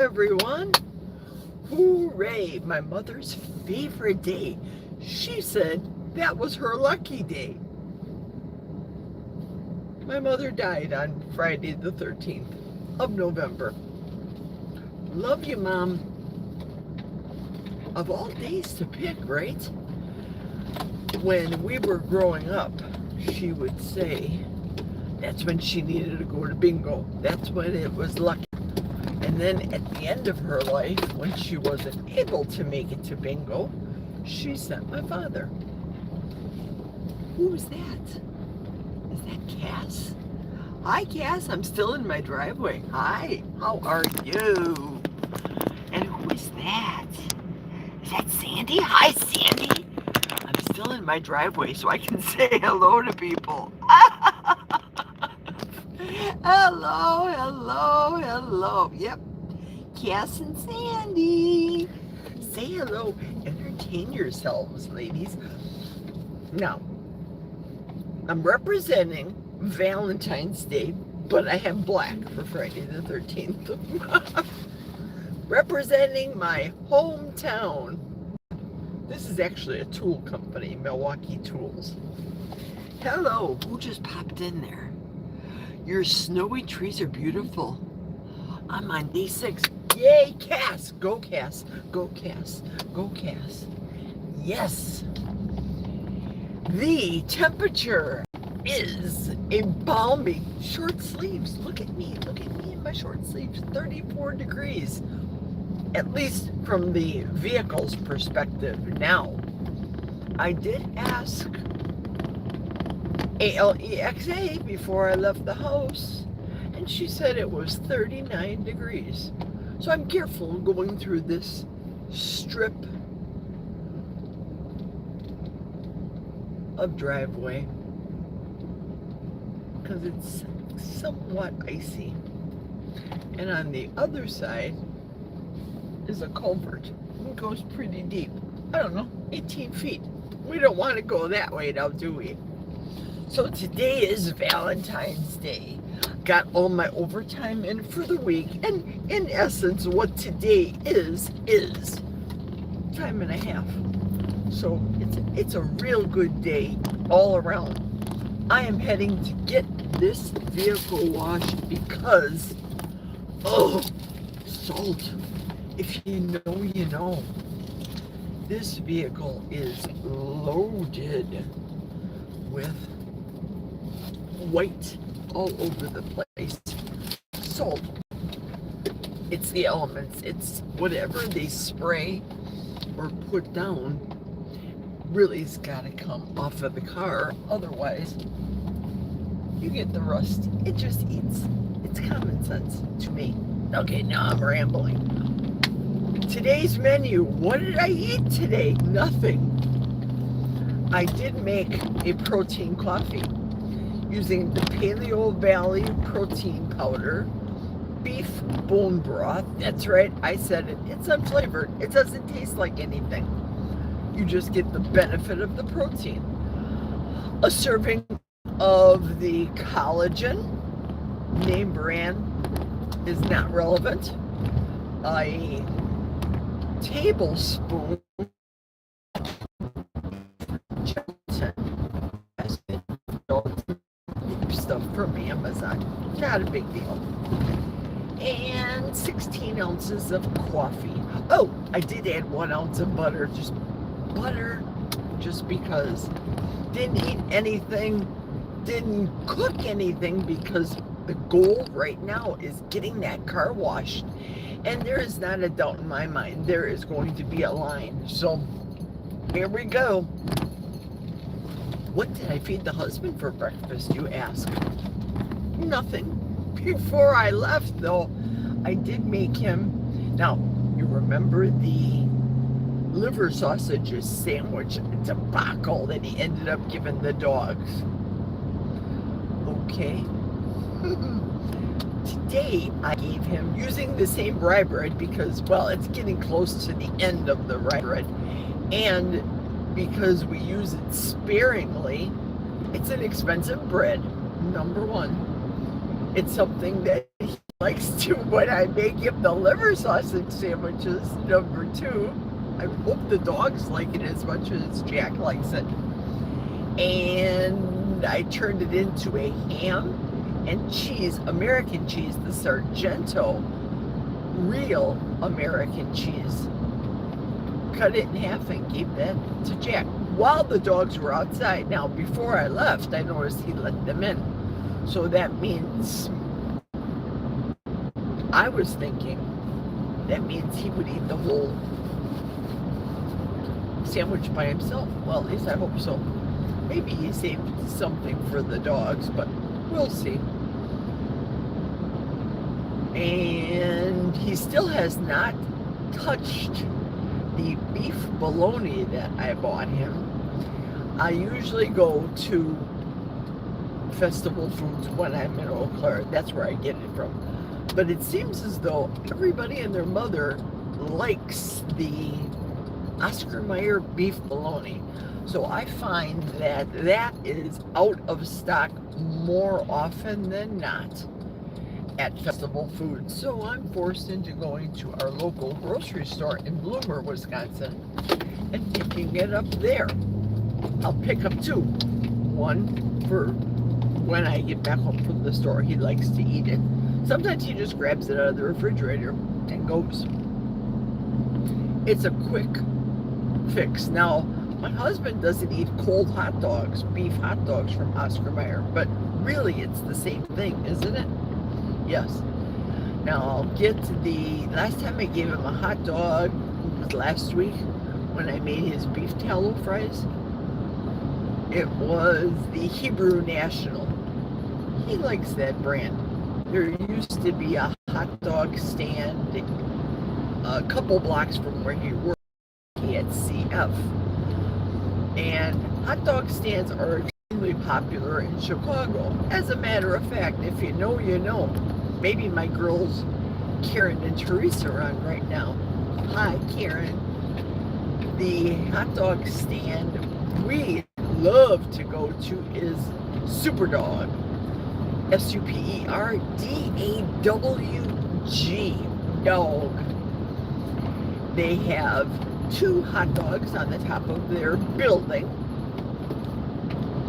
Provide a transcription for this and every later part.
everyone. Hooray, my mother's favorite day. She said that was her lucky day. My mother died on Friday the 13th of November. Love you, Mom. Of all days to pick, right? When we were growing up, she would say that's when she needed to go to bingo. That's when it was lucky. And then at the end of her life, when she wasn't able to make it to bingo, she sent my father. Who is that? Is that Cass? Hi, Cass. I'm still in my driveway. Hi. How are you? And who is that? Is that Sandy? Hi, Sandy. I'm still in my driveway so I can say hello to people. Hello, hello, hello. Yep. Cass and Sandy. Say hello. Entertain yourselves, ladies. Now, I'm representing Valentine's Day, but I have black for Friday the 13th. Representing my hometown. This is actually a tool company, Milwaukee Tools. Hello, who just popped in there? Your snowy trees are beautiful. I'm on day 6. Yay, Cass! Go, Cass. Go, Cass. Go, Cass. Yes. The temperature is a balmy short sleeves. Look at me in my short sleeves. 34 degrees. At least from the vehicle's perspective. Now, I did ask Alexa before I left the house, and she said it was 39 degrees. So I'm careful going through this strip of driveway because it's somewhat icy. And on the other side is a culvert. It goes pretty deep. I don't know, 18 feet. We don't want to go that way now, do we? So today is Valentine's Day. Got all my overtime in for the week. And in essence, what today is time and a half. So it's a real good day all around. I am heading to get this vehicle washed because, salt. If you know, you know. This vehicle is loaded with white all over the place. Salt. It's the elements. It's whatever they spray or put down really has got to come off of the car. Otherwise, you get the rust. It just eats. It's common sense to me. Okay, now I'm rambling. Today's menu. What did I eat today? Nothing. I did make a protein coffee using the Paleo Valley protein powder, beef bone broth. That's right, I said it. It's unflavored. It doesn't taste like anything. You just get the benefit of the protein. A serving of the collagen, name brand is not relevant. A tablespoon stuff from Amazon. Not a big deal. And 16 ounces of coffee. Oh, I did add 1 ounce of butter. Just butter, just because. Didn't eat anything. Didn't cook anything because the goal right now is getting that car washed. And there is not a doubt in my mind there is going to be a line. So here we go. What did I feed the husband for breakfast, you ask? Nothing. Before I left, though, I did make him. Now, you remember the liver sausages sandwich debacle that he ended up giving the dogs? Okay. Today, I gave him, using the same rye bread because, well, it's getting close to the end of the rye bread. And because we use it sparingly, it's an expensive bread, number one. It's something that likes to when I make him the liver sausage sandwiches, number two. I hope the dogs like it as much as Jack likes it. And I turned it into a ham and cheese, American cheese, the Sargento, real American cheese. Cut it in half and gave that to Jack while the dogs were outside. Now, before I left, I noticed he let them in. So that means, I was thinking, that means he would eat the whole sandwich by himself. Well, at least I hope so. Maybe he saved something for the dogs, but we'll see. And he still has not touched the beef bologna that I bought him. I usually go to Festival Foods when I'm in Eau Claire. That's where I get it from. But it seems as though everybody and their mother likes the Oscar Mayer beef bologna. So I find that that is out of stock more often than not at Festival Foods. So I'm forced into going to our local grocery store in Bloomer, Wisconsin, and picking it up there. I'll pick up two. One for when I get back home from the store. He likes to eat it. Sometimes he just grabs it out of the refrigerator and goes. It's a quick fix. Now, my husband doesn't eat cold hot dogs, beef hot dogs from Oscar Mayer, but really it's the same thing, isn't it? Yes. Now I'll get the, last time I gave him a hot dog was last week when I made his beef tallow fries. It was the Hebrew National. He likes that brand. There used to be a hot dog stand a couple blocks from where he worked at CF. And hot dog stands are extremely popular in Chicago. As a matter of fact, if you know, you know. Maybe my girls, Karen and Teresa, are on right now. Hi, Karen. The hot dog stand we love to go to is Superdawg. Superdawg. Dog. They have two hot dogs on the top of their building.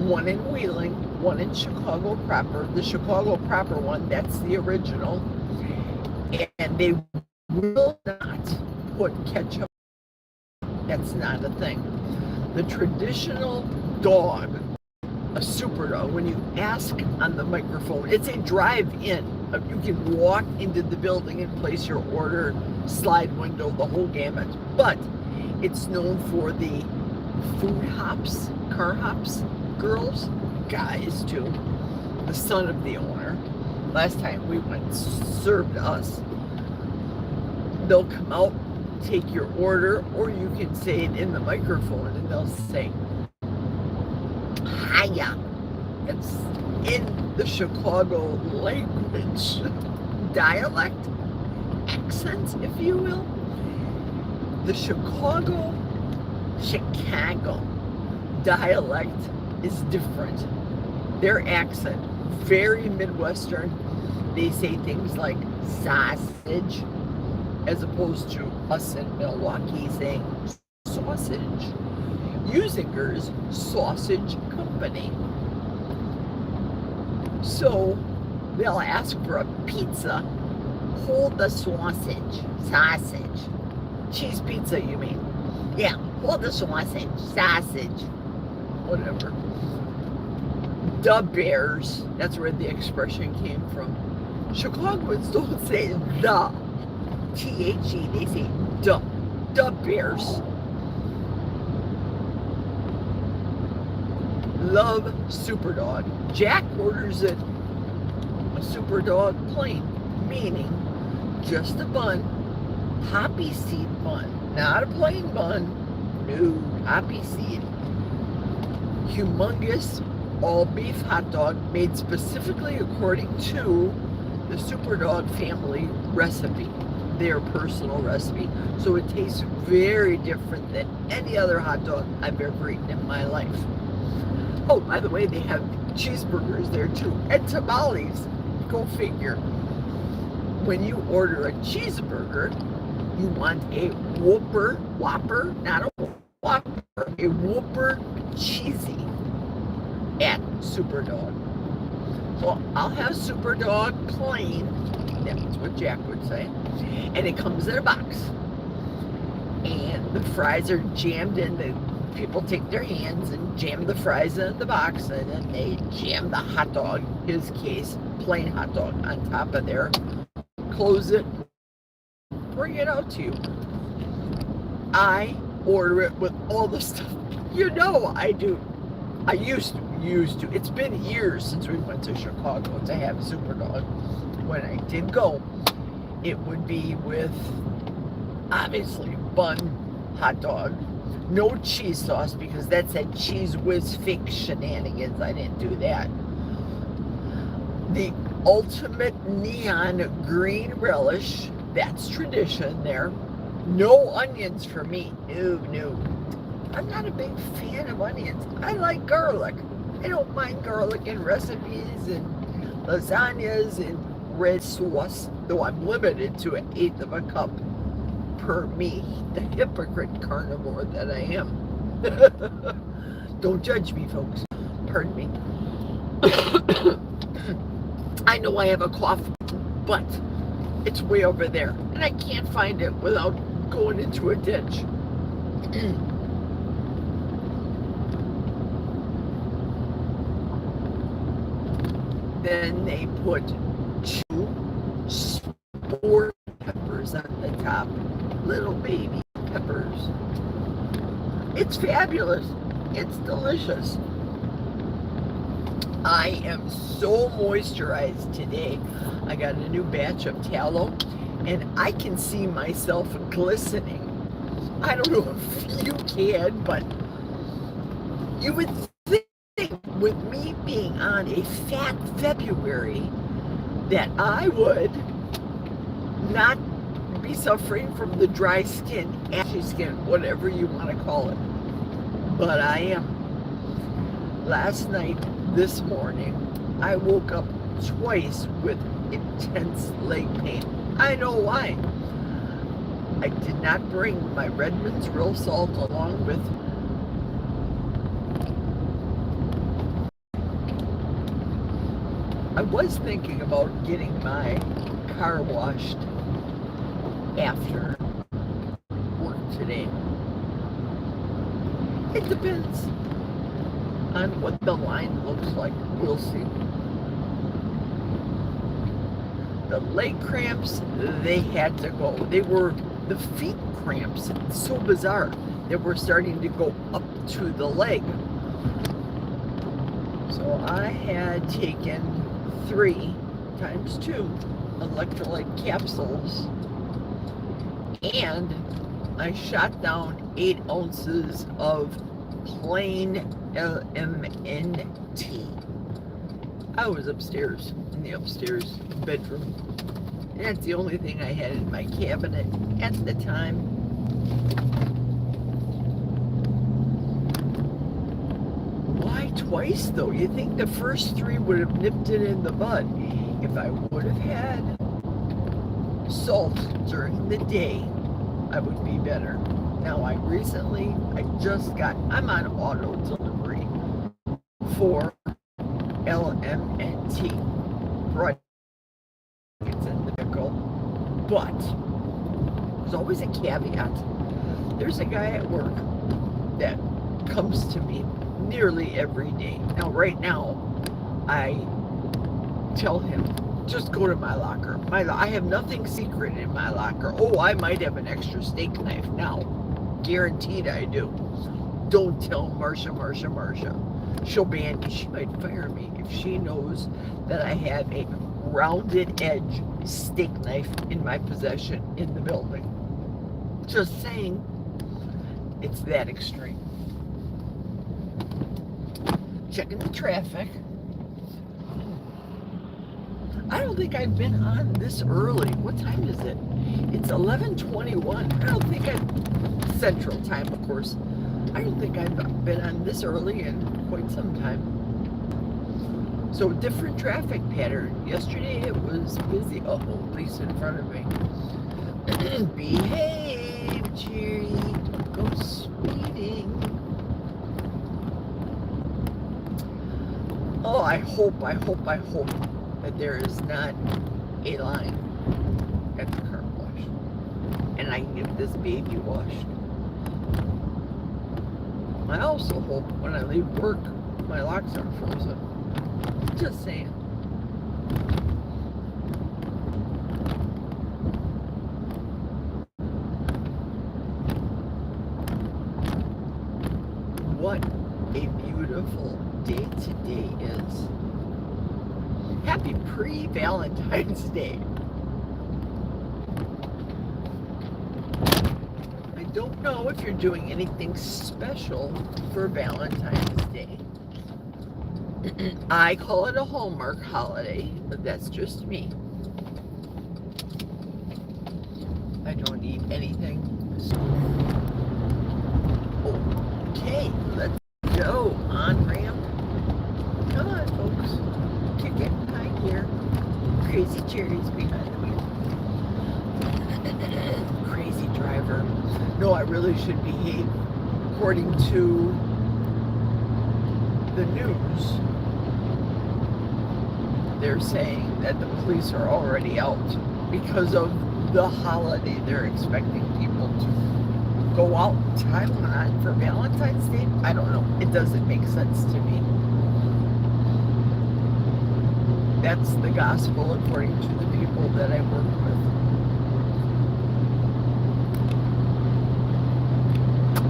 One in Wheeling, one in Chicago proper. The Chicago proper one, that's the original. And they will not put ketchup. That's not a thing. The traditional dog, a Superdawg, when you ask on the microphone, it's a drive-in. You can walk into the building and place your order, slide window, the whole gamut. But it's known for the food hops, car hops, girls, guys too. The son of the owner, last time we went, served us. They'll come out, take your order, or you can say it in the microphone and they'll say, hiya. It's in the Chicago language, dialect, accent, if you will. The Chicago dialect is different. Their accent, very Midwestern. They say things like sausage, as opposed to us in Milwaukee saying sausage. Usinger's Sausage Company. So they'll ask for a pizza. Hold the sausage. Cheese pizza, you mean? Yeah, hold the sausage. Whatever. The Bears. That's where the expression came from. Chicagoans don't say the. T-H-E. They say the. The Bears. Love Superdawg. Jack orders it a Superdawg plain, meaning just a bun, poppy seed bun, not a plain bun, no, poppy seed. Humongous all beef hot dog made specifically according to the Superdawg family recipe, their personal recipe. So it tastes very different than any other hot dog I've ever eaten in my life. Oh, by the way, they have cheeseburgers there too, and tamales. Go figure. when you order a cheeseburger, you want a Whopper, not a Whopper, a Whopper cheesy at Superdog. So I'll have Superdog plain, that's what Jack would say, and it comes in a box. And the fries are jammed in. The people take their hands and jam the fries in the box, and then they jam the hot dog, his case, plain hot dog, on top of there, close it, bring it out to you. I order it with all the stuff. You know I do. I used to. It's been years since we went to Chicago to have Superdog. When I did go, it would be with, obviously, bun, hot dog, no cheese sauce, because that's that Cheez Whiz fake shenanigans. I didn't do that. The ultimate neon green relish, that's tradition there. No onions for me. No. I'm not a big fan of onions. I like garlic. I don't mind garlic in recipes and lasagnas and red sauce, though I'm limited to 1/8 of a cup per me, the hypocrite carnivore that I am. Don't judge me, folks. Pardon me. I know I have a cough, but it's way over there, and I can't find it without going into a ditch. Then they put 2 sport peppers on the top, little baby peppers. It's fabulous. It's delicious. I am so moisturized today. I got a new batch of tallow, and I can see myself glistening. I don't know if you can, but you would think with me being on a fat February that I would not be suffering from the dry skin, ashy skin, whatever you want to call it. But I am. Last night, this morning, I woke up twice with intense leg pain. I know why. I did not bring my Redmond's Real Salt along with me. I was thinking about getting my car washed after work today. It depends on what the line looks like. We'll see. The leg cramps, they had to go. They were the feet cramps. It's so bizarre. They were starting to go up to the leg. So I had taken 3 times 2 electrolyte capsules, and I shot down 8 ounces of plain LMNT. I was upstairs, in the upstairs bedroom. And that's the only thing I had in my cabinet at the time. Why twice though? You think the first 3 would have nipped it in the bud. If I would have had salt during the day, I would be better. Now I'm on auto delivery for LMNT. Right. It's in the pickle. But there's always a caveat. There's a guy at work that comes to me nearly every day. Now, right now, I tell him, just go to my locker. I have nothing secret in my locker. Oh, I might have an extra steak knife now. Guaranteed I do. Don't tell Marcia. She'll ban me. She might fire me if she knows that I have a rounded edge steak knife in my possession in the building. Just saying, it's that extreme. Checking the traffic. I don't think I've been on this early. What time is it? It's 11:21. I don't think Central Time, of course. I don't think I've been on this early in quite some time. So different traffic pattern. Yesterday it was busy. Oh, police in front of me. Behave, Jerry. Don't go speeding. Oh, I hope that there is not a line at the car wash. And I can get this baby washed. I also hope when I leave work, my locks aren't frozen. Just saying. What a beautiful day today is. Happy pre-Valentine's Day. I don't know if you're doing anything special for Valentine's Day. I call it a Hallmark holiday, but that's just me. I don't eat anything. Okay, let's go. On ramp. Come on, folks. Kick it behind here. Crazy Jerry's behind the wheel. Crazy driver. No, I really should behave. According to the news, they're saying that the police are already out because of the holiday. They're expecting people to go out Taiwan for Valentine's Day. I don't know. It doesn't make sense to me. That's the gospel according to the people that I work with.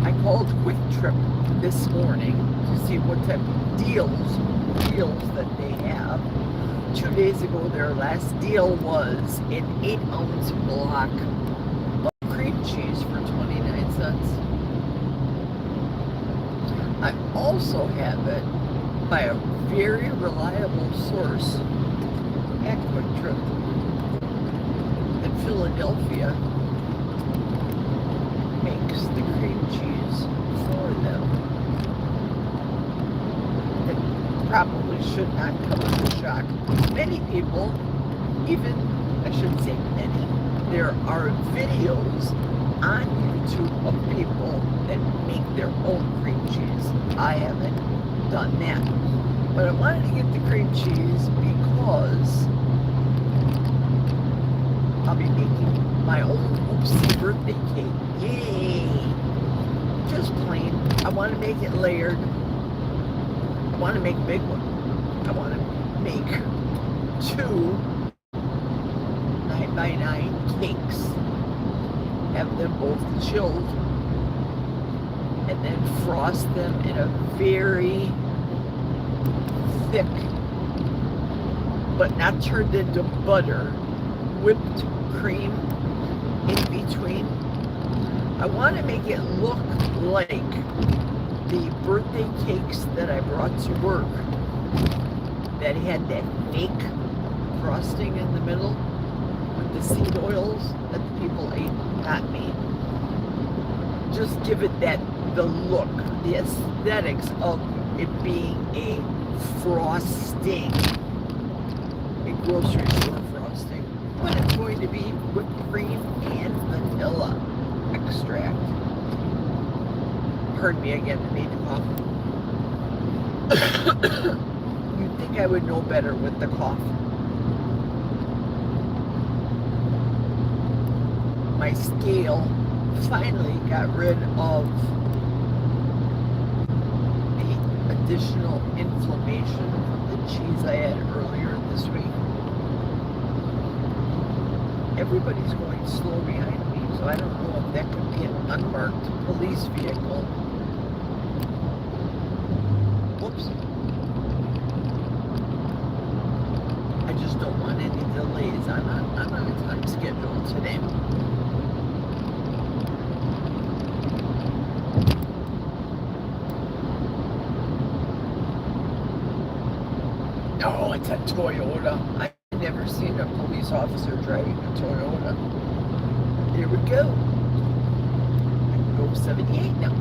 I called Quick Trip this morning to see what type of deals that they have. 2 days ago, their last deal was an 8-ounce block of cream cheese for 29 cents. I also have it by a very reliable source at Quick Trip in Philadelphia. Makes the cream cheese for them. It probably should not come as a shock. Many people, even, I shouldn't say many, there are videos on YouTube of people that make their own cream cheese. I haven't done that. But I wanted to get the cream cheese because I'll be making my own oopsie birthday cake. Yay! Just plain. I want to make it layered. I want to make a big one. I want to make 2 9x9 cakes. Have them both chilled. And then frost them in a very thick, but not turned into butter, whipped cream in between. I want to make it look like the birthday cakes that I brought to work that had that fake frosting in the middle with the seed oils that the people ate, not me. Just give it the look, the aesthetics of it being a frosting, a grocery store frosting, when it's going to be whipped cream and vanilla extract. Pardon me again, I made a cough. You'd think I would know better with the cough. My scale finally got rid of the additional inflammation from the cheese I had earlier this week. Everybody's going slow behind me, so I don't know if that could be an unmarked police vehicle. Whoops. I just don't want any delays. I'm on a time schedule today. No, it's a Toyota. I've never seen a police officer driving a Toyota. There we go. I can go 78 now.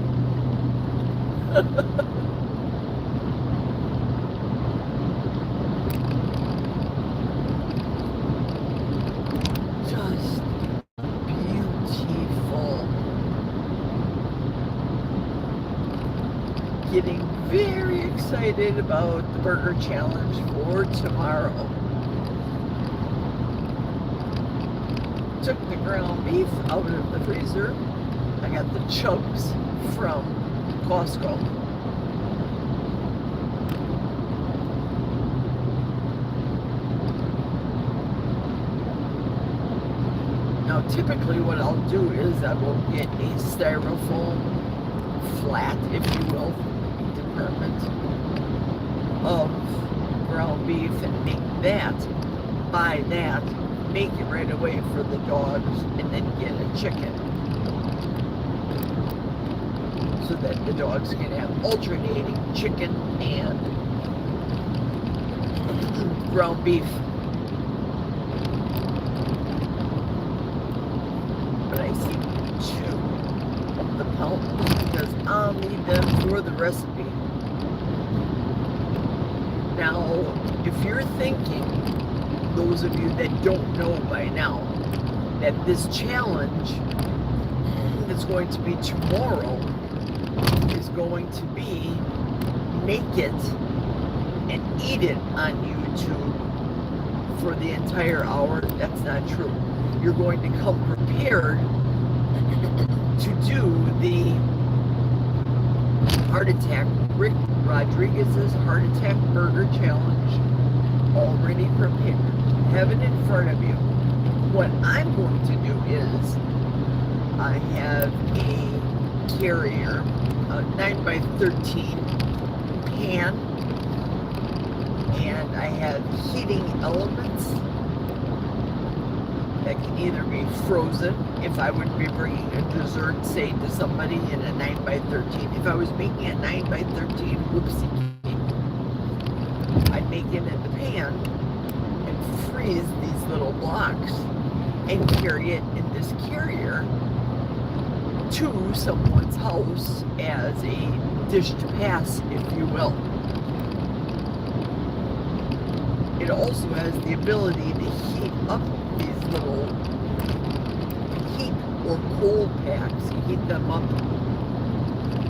getting very excited about the burger challenge for tomorrow. Took the ground beef out of the freezer. I got the chunks from Costco. Now typically what I'll do is I will get a styrofoam flat, if you will, department of ground beef and make that, buy that, make it right away for the dogs, and then get a chicken so that the dogs can have alternating chicken and ground beef. But I see 2 of the pounds because I'll need them for the recipe. Now, if you're thinking, those of you that don't know by now, that this challenge that's going to be tomorrow is going to be make it and eat it on YouTube for the entire hour, that's not true. You're going to come prepared to do the Heart Attack, Rick Rodriguez's Heart Attack Burger Challenge, already prepared. Have it in front of you. What I'm going to do is, I have a carrier, a 9x13 pan, and I have heating elements that can either be frozen, if I would be bringing a dessert, say, to somebody in a 9x13. If I was making a 9x13 whoopsie cake, I'd make it in the pan and freeze these little blocks and carry it in this carrier to someone's house as a dish to pass, if you will. It also has the ability to heat up these little heat or cold packs. You heat them up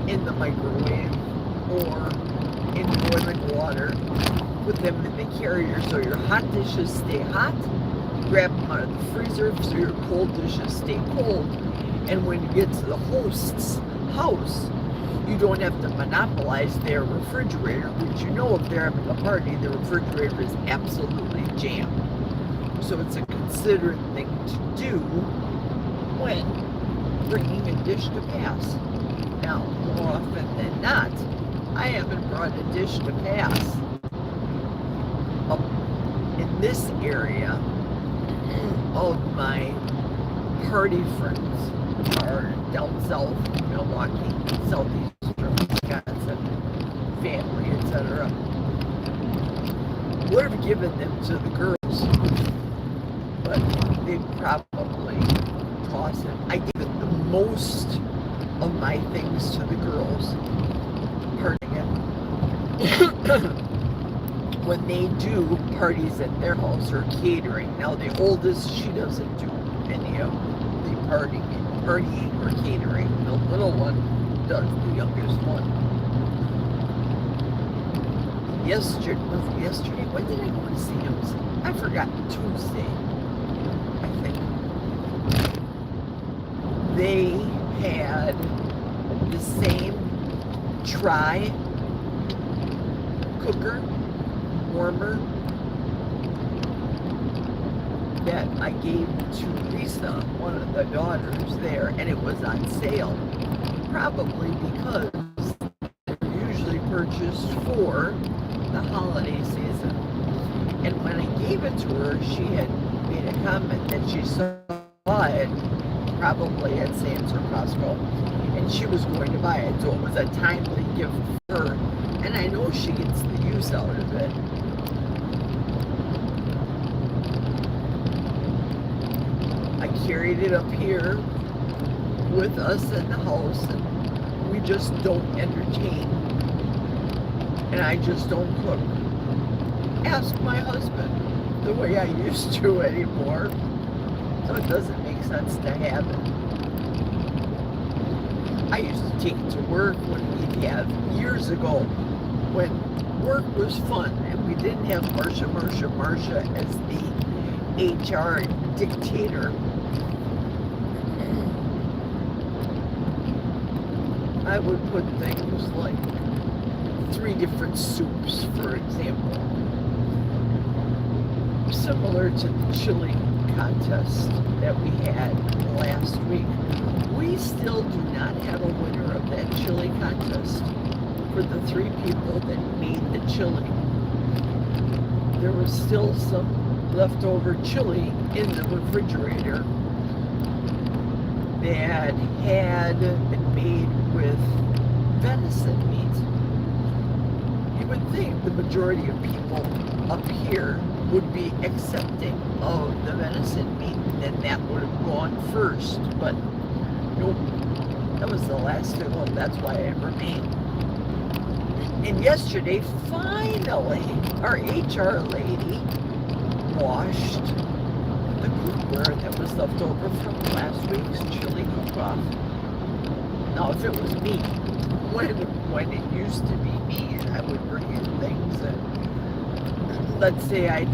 in the microwave or in boiling water. Put them in the carrier so your hot dishes stay hot. Grab them out of the freezer so your cold dishes stay cold. And when you get to the host's house, you don't have to monopolize their refrigerator, which you know if they're having a party, the refrigerator is absolutely jammed. So it's a considerate thing to do when bringing a dish to pass. Now, more often than not, I haven't brought a dish to pass up in this area of my party friends are down south, Milwaukee, southeastern Wisconsin, family, etc. Would have given them to the girls, but they'd probably toss it. I give the most of my things to the girls. Pardon me. When they do parties at their house or catering. Now the oldest, she doesn't do any of the partying or catering. The little one does, the youngest one. Yesterday, when did I go to Sam's? I forgot, Tuesday, I think. They had the same cooker, warmer, that I gave to Lisa, one of the daughters there, and it was on sale. Probably because they're usually purchased for the holiday season. And when I gave it to her, she had made a comment that she saw it probably at Sam's or Costco, and she was going to buy it, so it was a timely gift for her, and I know she gets the use out of it. I carried it up here with us in the house, and we just don't entertain, and I just don't cook. Ask my husband the way I used to anymore, so it doesn't make sense to have it. I used to take it to work when we'd have, years ago, when work was fun and we didn't have Marsha as the HR dictator. I would put things like 3 different soups, for example. Similar to the chili contest that we had last week. We still do not have a winner of that chili contest for the 3 people that made the chili. There was still some leftover chili in the refrigerator that had been made with venison meat. You would think the majority of people up here would be accepting of the venison meat, and then that would have gone first, but nope, that was the last of them. That's why it remained. And yesterday, finally, our HR lady washed the cookware that was left over from last week's chili cook-off. Now, if it was me, when it used to be me, and I would bring in things, and let's say I'd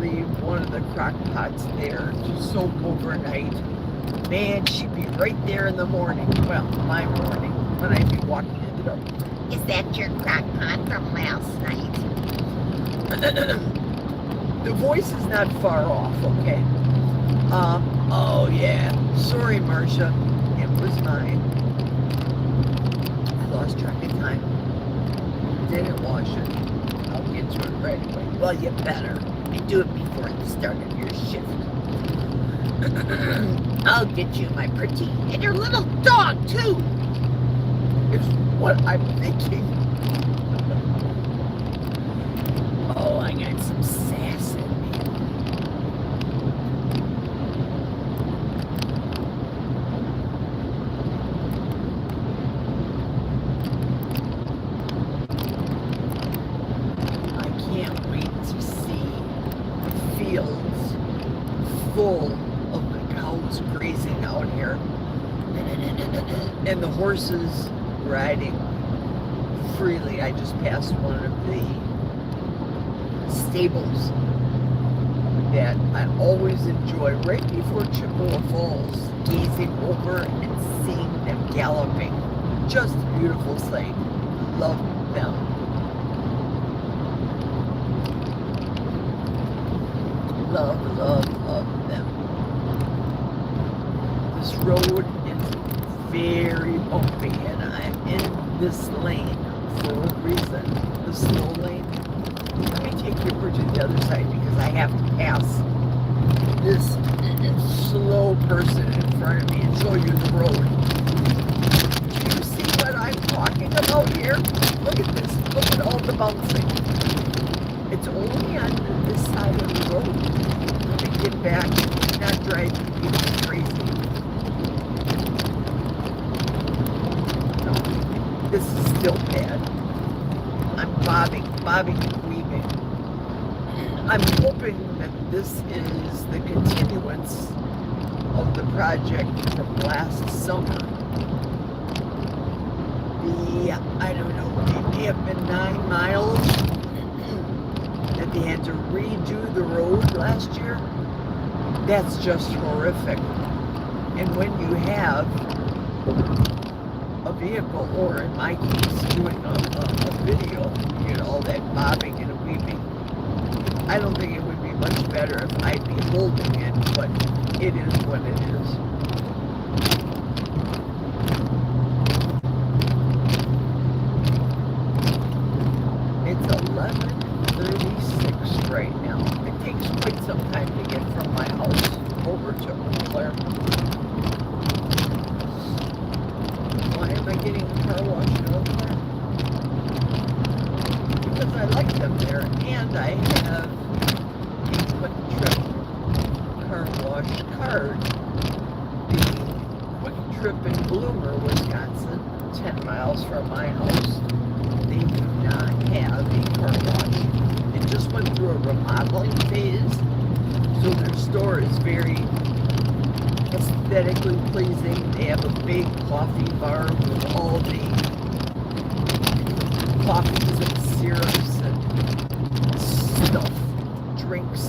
leave one of the crock pots there to soak overnight, man, she'd be right there in the morning. Well, my morning, when I'd be walking in the door. Is that your crock pot from last night? The voice is not far off, okay? Oh yeah. Sorry, Marsha. It was mine. I lost track of time. Didn't wash it. I'll get to it right away. Well, you better. And do it before the start of your shift. I'll get you, my pretty. And your little dog, too. Is what I'm thinking. Oh, I got some sass in me. I can't wait to see the fields full of the cows grazing out here. And the horses riding freely. I just passed one of the stables that I always enjoy right before Chippewa Falls, gazing over and seeing them galloping. Just a beautiful sight. Love them. Love, love, love them. This road is very bumpy, and I'm in this lane for a reason, the slow lane. Let me take you over to the other side because I have to pass this slow person in front of me and show you the road. Do you see what I'm talking about here? Look at this. Look at all the bouncing. It's only on this side of the road. Let me get back, not driving people crazy. No, this is still bad. I'm bobbing and weaving. I'm hoping that this is the continuance of the project from last summer. I don't know, maybe have been 9 miles that they had to redo the road last year. That's just horrific. And when you have a vehicle, or in my case, doing a video, you know, all that bobbing and weaving, I don't think it would be much better if I'd be holding it, but it is what it is. It's 11:36 right now. It takes quite some time to get from my house over to Eau Claire. Why am I getting a car wash in Eau Claire? Because I like them there, and I have a Quick Trip car wash card. The Quick Trip in Bloomer, Wisconsin, 10 miles from my house, they do not have a car wash. It just went through a remodeling phase, so their store is very aesthetically pleasing. They have a big coffee bar with all the coffees and syrups and stuff, drinks,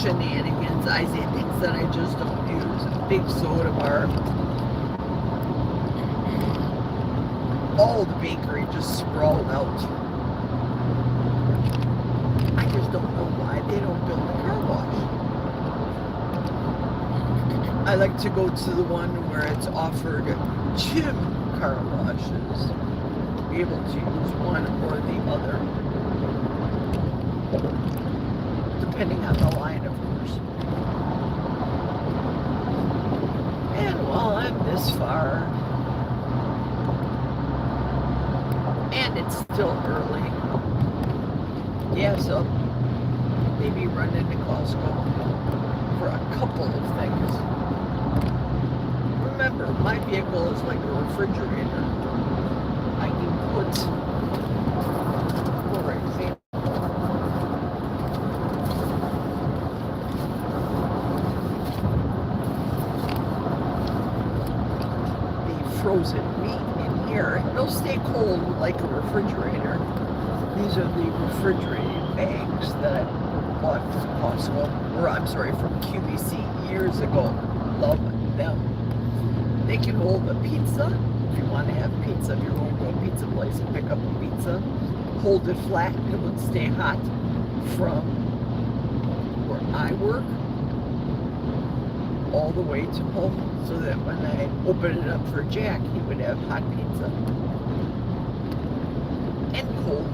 shenanigans. I say things that I just don't use. A big soda bar. All the bakery just sprawled out. I just don't know why they don't build a car wash. I like to go to the one where it's offered 2 car washes. Be able to use one or the other. Depending on the line, of course. And while I'm this far, and it's still early, yeah, so maybe run into Costco for a couple of things. Remember, my vehicle is like a refrigerator. I can put, for example, the frozen meat in here. It'll stay cold like a refrigerator. These are the refrigerated bags that I bought from Costco, or I'm sorry, from QVC years ago. Love them. They can hold a pizza. If you want to have pizza, if you're going to a pizza place and pick up a pizza, hold it flat and it would stay hot from where I work all the way to home, so that when I open it up for Jack, he would have hot pizza. And cold.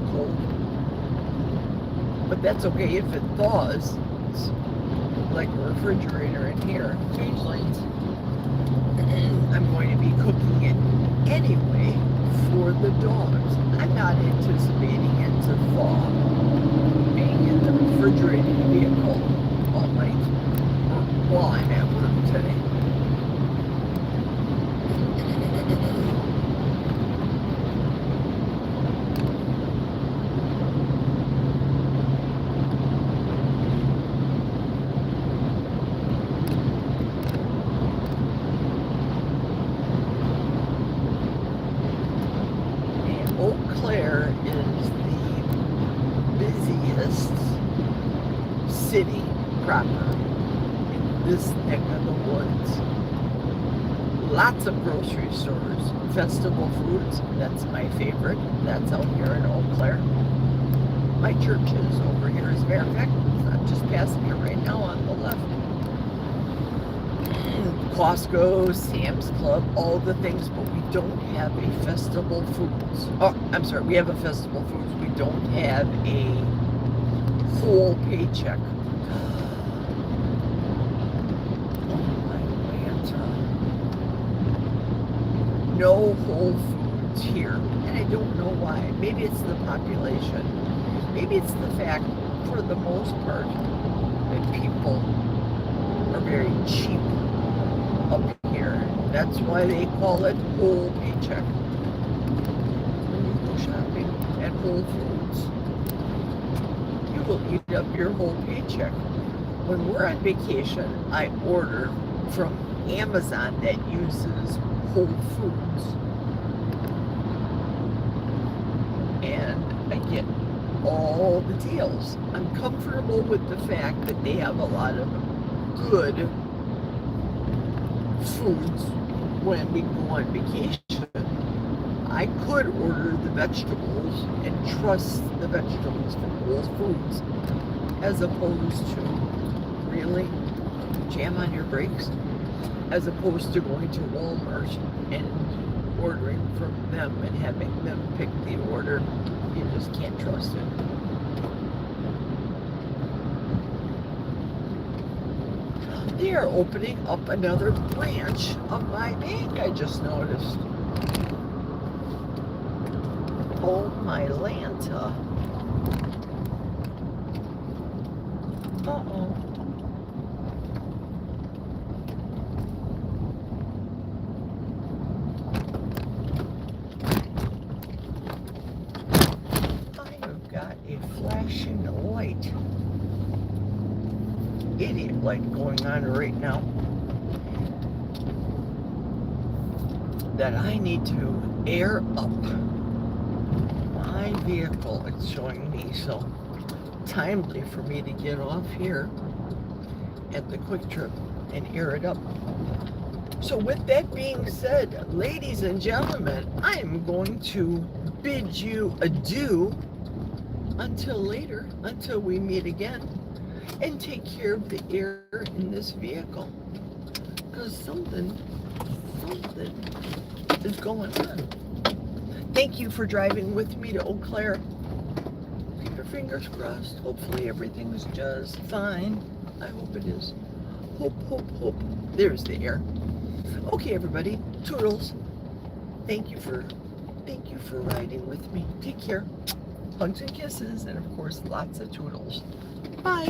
But that's okay if it thaws. It's like a refrigerator in here. Change lanes. I'm going to be cooking it anyway for the dogs. I'm not anticipating it to thaw being in the refrigerated vehicle all night while I'm at work today. Eau Claire is the busiest city proper in this neck of the woods. Lots of grocery stores. Festival Foods, that's my favorite. That's out here in Eau Claire. My church is over here, as a matter of fact. I'm just passing it right now on the left. Costco, Sam's Club, all the things, but we don't have a Festival Foods. Oh, I'm sorry, we have a Festival Foods. We don't have a whole paycheck. No Whole Foods here, and I don't know why. Maybe it's the population. Maybe it's the fact, for the most part, that people are very cheap up here. That's why they call it whole paycheck. When you go shopping at Whole Foods, you will eat up your whole paycheck. When we're on vacation, I order from Amazon that uses Whole Foods, and I get all the deals. I'm comfortable with the fact that they have a lot of good foods when we go on vacation. I could order the vegetables and trust the vegetables from Whole Foods, as opposed to really jam on your brakes, as opposed to going to Walmart and ordering from them and having them pick the order. You just can't trust it. They are opening up another branch of my bank, I just noticed. Oh my Lanta. Uh-oh. Flashing light. Idiot light going on right now. that I need to air up my vehicle. It's showing me, so timely for me to get off here at the Quick Trip and air it up. So with that being said, ladies and gentlemen, I am going to bid you adieu until later, until we meet again, and take care of the air in this vehicle, because something is going on. Thank you for driving with me to Eau Claire. Keep your fingers crossed. Hopefully everything is just fine. I hope it is. Hope. There's the air. Okay, everybody. Toodles. Thank you for riding with me. Take care. Hugs and kisses, and of course, lots of toodles. Bye.